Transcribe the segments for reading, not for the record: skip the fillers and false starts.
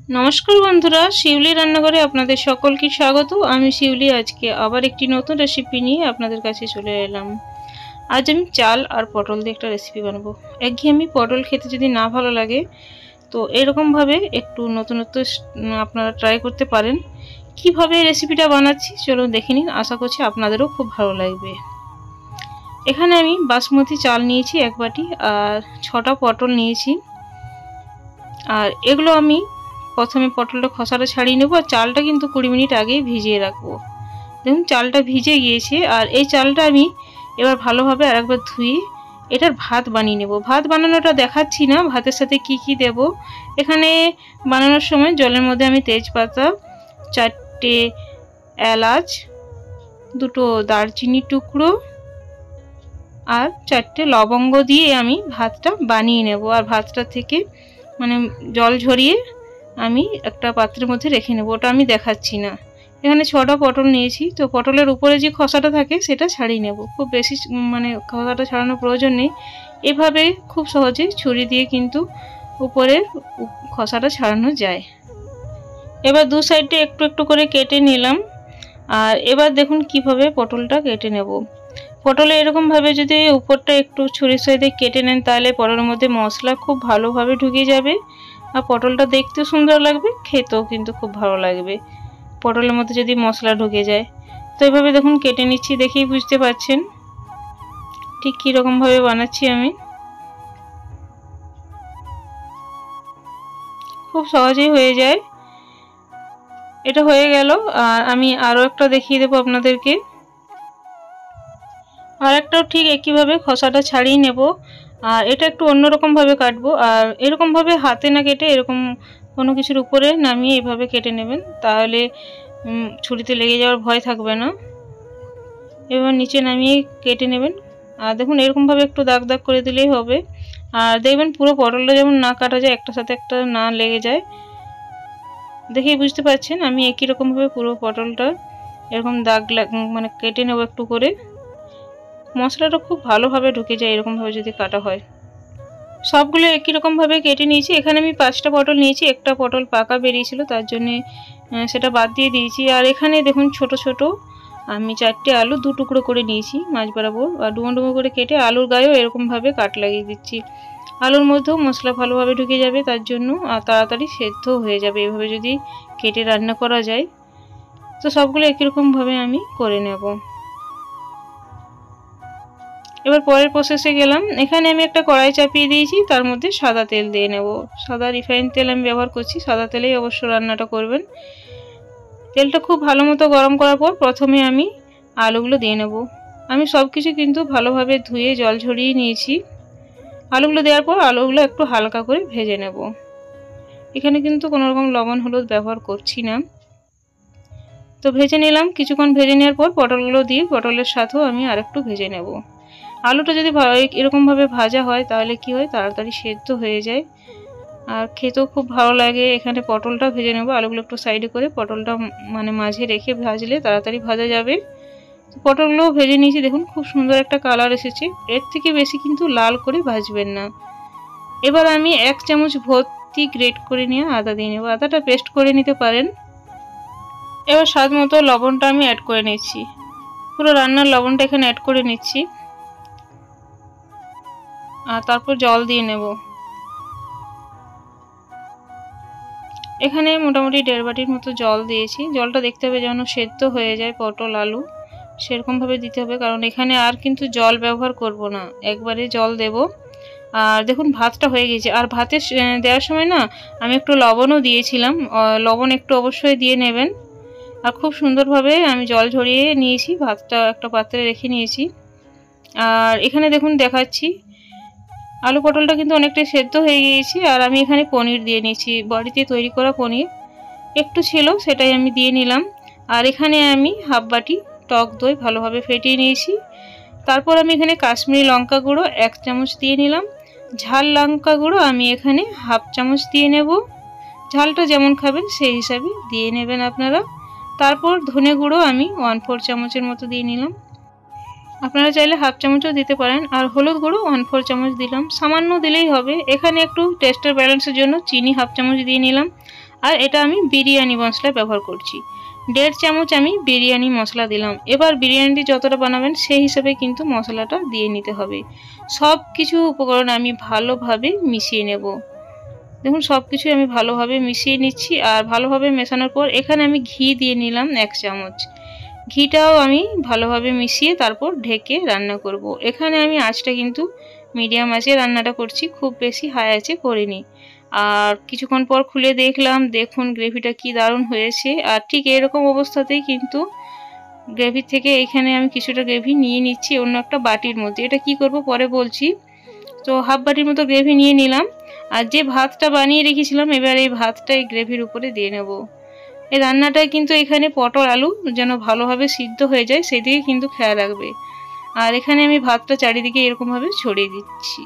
নমস্কার বন্ধুরা, শিউলি রান্নাঘরে আপনাদের সকলকে স্বাগত। আমি শিউলি আজকে আবার একটি নতুন রেসিপি নিয়ে আপনাদের কাছে চলে এলাম। আজ আমি চাল আর পটল দিয়ে একটা রেসিপি বানাবো। একঘেয়েমি পটল খেতে যদি না ভালো লাগে তো এরকমভাবে একটু নতুনত্ব আপনারা ট্রাই করতে পারেন। কিভাবে রেসিপিটা বানাচ্ছি চলুন দেখে নিন, আশা করছি আপনাদেরও খুব ভালো লাগবে। এখানে আমি বাসমতি চাল নিয়েছি 1 বাটি, আর 6টা পটল নিয়েছি। আর এগুলো আমি প্রথমে পটলটা খোসাটা ছাড়িয়ে নেব, আর চালটা কিন্তু 20 মিনিট আগেই ভিজিয়ে রাখবো। দেখুন চালটা ভিজে গিয়েছে। আর এই চালটা আমি এবার ভালোভাবে আরেকবার ধুয়ে এটার ভাত বানিয়ে নেব। ভাত বানানোটা দেখাচ্ছি না, ভাতের সাথে কি কি দেব। এখানে বানানোর সময় জলের মধ্যে আমি তেজপাতা, 4টে এলাচ, 2টো দারচিনির টুকরো আর 4টে লবঙ্গ দিয়ে আমি ভাতটা বানিয়ে নেব। আর ভাতটা থেকে জল ঝরিয়ে আমি একটা পাত্রের মধ্যে রেখে নেব, ওটা আমি দেখাচ্ছি না। এখানে 6টা পটল নিয়েছি, তো পটলের উপরে যে খোসাটা থাকে সেটা ছাড়িয়ে নেব। খুব বেশি খোসাটা ছাড়ানোর প্রয়োজন নেই, এভাবে খুব সহজে ছুরি দিয়ে কিন্তু উপরের খোসাটা ছাড়ানো যায়। এবার দু সাইডে একটু একটু করে কেটে নিলাম। আর এবার দেখুন কিভাবে পটলটা কেটে নেব। পটলে এরকমভাবে যদি উপরটা একটু ছুরির সাইডে কেটে নেন তাহলে পটলের মধ্যে মশলা খুব ভালোভাবে ঢুকে যাবে, আর পটলটা দেখতেও সুন্দর লাগবে, খেতেও কিন্তু খুব ভালো লাগবে পটলের মধ্যে যদি মশলা ঢুকে যায়। তো এইভাবে দেখুন কেটে নিচ্ছি, দেখেই বুঝতে পারছেন ঠিক কীরকমভাবে বানাচ্ছি আমি। খুব সহজেই হয়ে যায়। এটা হয়ে গেল। আর আমি আরও একটা দেখিয়ে দেবো আপনাদেরকে। আর একটাও ঠিক একইভাবে খোসাটা ছাড়িয়ে নেব। আর এটা একটু অন্যরকমভাবে কাটবো। আর এরকমভাবে হাতে না কেটে এরকম কোনো কিছুর উপরে নামিয়ে এভাবে কেটে নেবেন, তাহলে ছুরিতে লেগে যাওয়ার ভয় থাকবে না। এবার নিচে নামিয়ে কেটে নেবেন। আর দেখুন এরকমভাবে একটু দাগ দাগ করে দিলেই হবে। আর দেখবেন পুরো পটলটা যেমন না কাটা যায়, একটার সাথে একটা না লেগে যায়। দেখেই বুঝতে পারছেন আমি একই রকমভাবে পুরো পটলটা এরকম দাগ কেটে নেব একটু করে। মশলাটা খুব ভালোভাবে ঢুকে যায় এরকমভাবে যদি কাটা হয়। সবগুলো একই রকমভাবে কেটে নিয়েছি। এখানে আমি 5টা পটল নিয়েছি, একটা পটল পাকা বেরিয়েছিল তার জন্যে সেটা বাদ দিয়ে দিয়েছি। আর এখানে দেখুন ছোট ছোট আমি 4টে আলু 2 টুকরো করে নিয়েছি মাছ বরাবর, আর ডুমো ডুমো করে কেটে আলুর গায়েও এরকমভাবে কাট লাগিয়ে দিচ্ছি। আলুর মধ্যেও মশলা ভালোভাবে ঢুকে যাবে তার জন্য, আর তাড়াতাড়ি সেদ্ধ হয়ে যাবে এভাবে যদি কেটে রান্না করা যায়। তো সবগুলো একই রকমভাবে আমি করে নেব। এবার পরের প্রসেসে গেলাম। এখানে আমি একটা কড়াই চাপিয়ে দিয়েছি, তার মধ্যে সাদা তেল দিয়ে নেব। সাদা রিফাইন তেল আমি ব্যবহার করছি, সাদা তেলেই অবশ্য রান্নাটা করবেন। তেলটা খুব ভালো মতো গরম করার পর প্রথমে আমি আলুগুলো দিয়ে নেব। আমি সব কিছু কিন্তু ভালোভাবে ধুয়ে জল ঝরিয়ে নিয়েছি। আলুগুলো দেওয়ার পর আলুগুলো একটু হালকা করে ভেজে নেব। এখানে কিন্তু কোনো রকম লবণ হলুদ ব্যবহার করছি না। তো ভেজে নিলাম। কিছুক্ষণ ভেজে নেওয়ার পর পটলগুলো দিয়ে পটলের সাথেও আমি আরেকটু ভেজে নেব। আলুটা যদি এরকমভাবে ভাজা হয় তাহলে কি হয়, তাড়াতাড়ি সেদ্ধ হয়ে যায় আর খেতেও খুব ভালো লাগে। এখানে পটলটা ভেজে নেব, আলুগুলো একটু সাইডে করে পটলটা মাঝে রেখে ভাজলে তাড়াতাড়ি ভাজা যাবে। পটলগুলোও ভেজে নিয়েছি, দেখুন খুব সুন্দর একটা কালার এসেছে। এর থেকে বেশি কিন্তু লাল করে ভাজবেন না। এবার আমি 1 চামচ ভর্তি গ্রেট করে নিয়ে আদা দিয়ে নেব। আদাটা পেস্ট করে নিতে পারেন। এবার স্বাদ মতো লবণটা আমি অ্যাড করে নিচ্ছি। পুরো রান্নার লবণটা এখানে অ্যাড করে নিচ্ছি। আর তারপর জল দিয়ে নেব। এখানে মোটামুটি 1.5 বাটির মতো জল দিয়েছি। জলটা দেখতে হবে যেন সেদ্ধ হয়ে যায় পটল আলু, সেরকমভাবে দিতে হবে, কারণ এখানে আর কিন্তু জল ব্যবহার করব না, একবারে জল দেব। আর দেখুন ভাতটা হয়ে গেছে। আর ভাতে দেওয়ার সময় না আমি একটু লবণও দিয়েছিলাম, লবণ একটু অবশ্যই দিয়ে নেবেন। আর খুব সুন্দরভাবে আমি জল ঝরিয়ে নিয়েছি, ভাতটা একটা পাত্রে রেখে নিয়েছি। আর এখানে দেখুন দেখাচ্ছি আলু পটলটা কিন্তু অনেকটাই সেদ্ধ হয়ে গিয়েছে। আর আমি এখানে পনির দিয়ে নিয়েছি, বাড়িতে তৈরি করা পনির একটু ছিল, সেটাই আমি দিয়ে নিলাম। আর এখানে আমি 1/2 বাটি টক দই ভালোভাবে ফেটিয়ে নিয়েছি। তারপর আমি এখানে কাশ্মীরি লঙ্কা গুঁড়ো 1 চামচ দিয়ে নিলাম। ঝাল লঙ্কা গুঁড়ো আমি এখানে 1/2 চামচ দিয়ে নেব। ঝালটা যেমন খাবেন সেই হিসাবে দিয়ে নেবেন আপনারা। তারপর ধনে গুঁড়ো আমি 1/4 চামচের মতো দিয়ে নিলাম, আপনারা চাইলে 1/2 চামচও দিতে পারেন। আর হলুদ গুঁড়ো 1/4 চামচ দিলাম, সামান্য দিলেই হবে। এখানে একটু টেস্টের ব্যালেন্সের জন্য চিনি 1/2 চামচ দিয়ে নিলাম। আর এটা আমি বিরিয়ানি মশলা ব্যবহার করছি। 1.5 চামচ আমি বিরিয়ানি মশলা দিলাম। এবার বিরিয়ানিটি যতটা বানাবেন সেই হিসাবে কিন্তু মশলাটা দিয়ে নিতে হবে। সব কিছু উপকরণ আমি ভালোভাবে মিশিয়ে নেব। দেখুন সব কিছু আমি ভালোভাবে মিশিয়ে নিচ্ছি। আর ভালোভাবে মেশানোর পর এখানে আমি ঘি দিয়ে নিলাম 1 চামচ। ঘিটাও আমি ভালোভাবে মিশিয়ে তারপর ঢেকে রান্না করব। এখানে আমি আঁচটা কিন্তু মিডিয়াম আঁচে রান্নাটা করছি, খুব বেশি হাই আঁচে করিনি। আর কিছুক্ষণ পর খুলে দেখলাম, দেখুন গ্রেভিটা কি দারুণ হয়েছে। আর ঠিক এরকম অবস্থাতেই কিন্তু গ্রেভি থেকে এখানে আমি কিছুটা গ্রেভি নিয়ে নিচ্ছি অন্য একটা বাটির মধ্যে। এটা কি করব পরে বলছি। তো হাফ বাটির মতো গ্রেভি নিয়ে নিলাম। আর যে ভাতটা বানিয়ে রেখেছিলাম এবার এই ভাতটা এই গ্রেভির উপরে দিয়ে নেব। এই রান্নাটায় কিন্তু এখানে পটল আলু যেন ভালোভাবে সিদ্ধ হয়ে যায় সেদিকে কিন্তু খেয়াল রাখবে। আর এখানে আমি ভাতটা চারিদিকে এরকমভাবে ছড়িয়ে দিচ্ছি।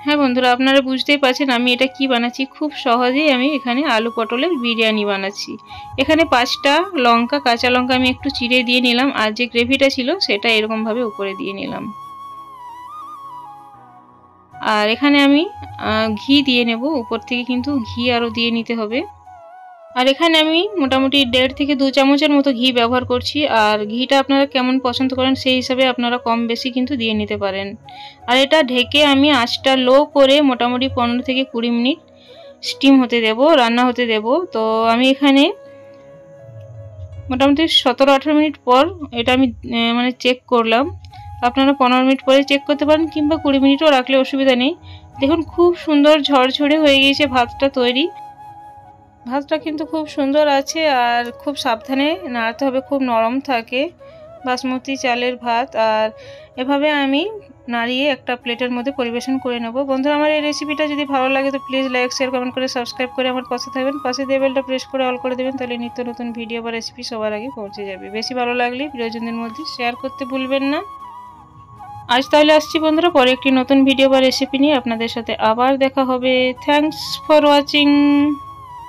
হ্যাঁ বন্ধুরা, আপনারা বুঝতেই পারছেন আমি এটা কি বানাচ্ছি। খুব সহজেই আমি এখানে আলু পটলের বিরিয়ানি বানাচ্ছি। এখানে 5টা লঙ্কা, কাঁচা লঙ্কা আমি একটু চিড়ে দিয়ে নিলাম। আর যে গ্রেভিটা ছিল সেটা এরকমভাবে উপরে দিয়ে নিলাম। আর এখানে আমি ঘি দিয়ে নেব উপর থেকে, কিন্তু ঘি আরও দিয়ে নিতে হবে। আর এখানে আমি মোটামুটি 1.5 থেকে 2 চামচের মতো ঘি ব্যবহার করছি। আর ঘিটা আপনারা কেমন পছন্দ করেন সেই হিসাবে আপনারা কম বেশি কিন্তু দিয়ে নিতে পারেন। আর এটা ঢেকে আমি আঁচটা লো করে মোটামুটি 15 থেকে 20 মিনিট স্টিম হতে দেব, রান্না হতে দেব। তো আমি এখানে মোটামুটি 17-18 মিনিট পর এটা আমি মানে চেক করলাম। আপনারা 15 মিনিট পরে চেক করতে পারেন কিংবা 20 মিনিটও রাখলে অসুবিধা নেই। দেখুন খুব সুন্দর ঝরঝরে হয়ে গিয়েছে ভাতটা তৈরি। ভাতটা কিন্তু খুব সুন্দর আছে আর খুব সাবধানে নাড়তে হবে, খুব নরম থাকে বাসমতি চালের ভাত। আর এভাবে আমি নাড়িয়ে একটা প্লেটের মধ্যে পরিবেশন করে নেব। বন্ধুরা, আমার এই রেসিপিটা যদি ভালো লাগে তো প্লিজ লাইক, শেয়ার, কমেন্ট করে সাবস্ক্রাইব করে আমার পাশে থাকবেন। পাশে দিয়ে বেলটা প্রেস করে অল করে দেবেন, তাহলে নিত্য নতুন ভিডিও বা রেসিপি সবার আগে পৌঁছে যাবে। বেশি ভালো লাগলে প্রিয়জনদের মধ্যে শেয়ার করতে ভুলবেন না। আজ তাহলে আসছি বন্ধুরা, পরে একটি নতুন ভিডিও বা রেসিপি নিয়ে আপনাদের সাথে আবার দেখা হবে। Thanks for watching.